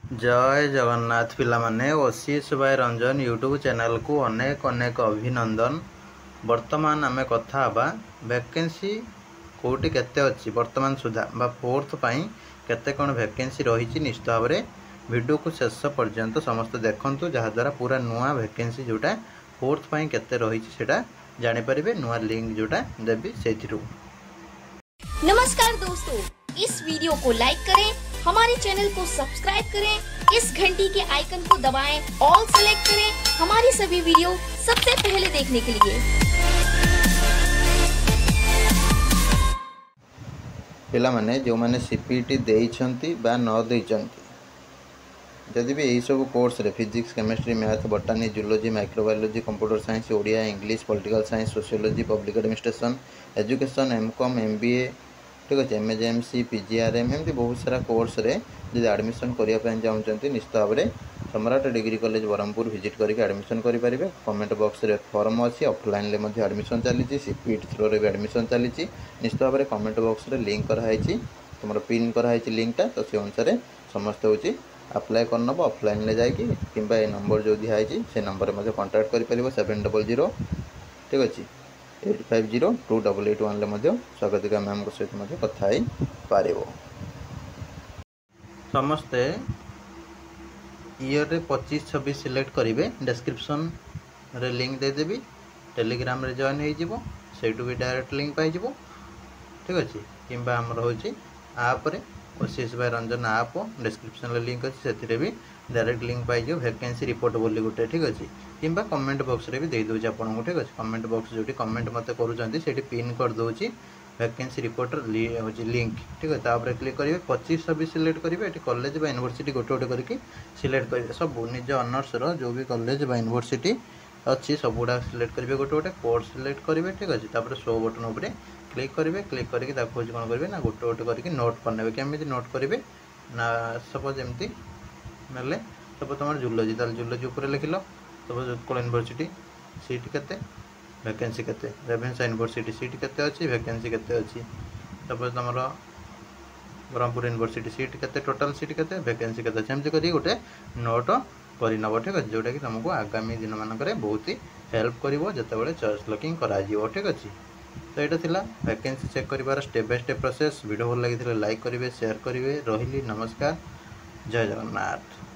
जय जगन्नाथ पिला माने OCS by Ranjan YouTube channel को अनेक अनेक अभिनंदन। वर्तमान आमे कथा हबा वैकेंसी कोटी केते अछि वर्तमान सुधा बा फोर्थ पई केते कोन वैकेंसी रही निश्चित भाव में वीडियो को शेष पर्यंत समस्त देखंतु जहा द्वारा पूरा नुआ वैकेंसी जोटा फोर्थ पई केते रही सेटा जानि परिबे। नुआ लिंक जोटा देबी सेथिरु। नमस्कार दोस्तों, इस वीडियो को लाइक करें, हमारे चैनल को सब्सक्राइब करें, इस घंटी के आइकन को दबाएं, ऑल सेलेक्ट करें हमारी सभी वीडियो सबसे पहले देखने के लिए। पिला माने जो माने सीपीटी देइछंती बा न देइछंती जदि भी यही सब कोर्स रे physics chemistry math botany zoology microbiology computer science Odia English political science sociology public administration education MCom MBA ठीक अच्छे एमएजेएमसी पीजीआरएम एमती बहुत सारा कोर्स रे जब एडमिशन करने चाहते निश्चित भाव में सम्राट डिग्री कॉलेज ब्रह्मपुर विजिट करके एडमिशन करेंगे। कमेंट बॉक्स रे फॉर्म अच्छी ऑफलाइन एडमिशन चली सीपीटी थ्रो रे भी एडमिशन चली निश्चित भाव में कमेंट बॉक्स रे लिंक कराई तुम पिन कराई लिंकटा तो से अनुसार समस्त हूँ अप्लाई करनब ऑफलाइन ले जाकि किंबा ए नंबर जो दिखाई से नंबर में कांटेक्ट कर 700 ठीक अच्छे 85028881 स्वागतिका मैम सहित कथा पार समस्ते ईयर 25-26 सिलेक्ट करेंगे। डिस्क्रिप्शन रे लिंक देदेवी टेलीग्राम रे जॉइन हो सेठू भी डायरेक्ट लिंक पाई ठीक अच्छे किंबा आमर हूँ आप ओसीएस बाय रंजन आप डिस्क्रिप्शन लिंक अच्छी से भी डायरेक्ट लिंक पाई वैकेंसी रिपोर्ट बोली गोटे ठीक अच्छे किंबा कमेंट बॉक्स रे भी दे दूँ आपको ठीक अच्छे कमेंट बॉक्स जो कमेंट मत करुँच पिन कर दूसरी वैकेंसी रिपोर्ट हूँ लिंक ठीक है तापर क्लिक करेंगे 25-26 सिलेक्ट करेंगे ये कॉलेज बा यूनिवर्सिटी गोटे गोटे करके सिलेक्ट करेंगे सब निज ऑनर्स जो भी कॉलेज बा यूनिवर्सिटी अच्छी सब गुड़ा सिलेक्ट करेंगे गोटे गोटे कोर्स सिलेक्ट करेंगे ठीक अच्छे तापर शो बटन उपर क्लिक करेंगे क्लिक करके कौन करेंगे ना गोटे गोटे करके नोट करने केमी नोट करेंगे ना सपोज एमती ना सपोज तुम जूलॉजी जूलॉजी उपर लिखिल सपोज उत्कल यूनिवर्सिटी सीट के वैकेंसी केते रेभेन्सा यूनिवर्सिटी सीट केते अच्छी वैकेंसी केते अच्छी सपोज तुम ब्रह्मपुर यूनिवर्सिटी सीट केते टोटल सीट केते वैकेंसी केते अच्छी एमती करी गोटे नोट करनब ठीक अच्छे जोटा कि तुमको आगामी दिन मानक बहुत ही हेल्प करिवो जेतेबेले चॉइस लॉकिंग करा जिवो ठीक अच्छे। तो यहाँ थिला वैकेंसी चेक करिवार step by step process. Video भल लगी लाइक करेंगे शेयर करेंगे। रही नमस्कार जय जगन्नाथ।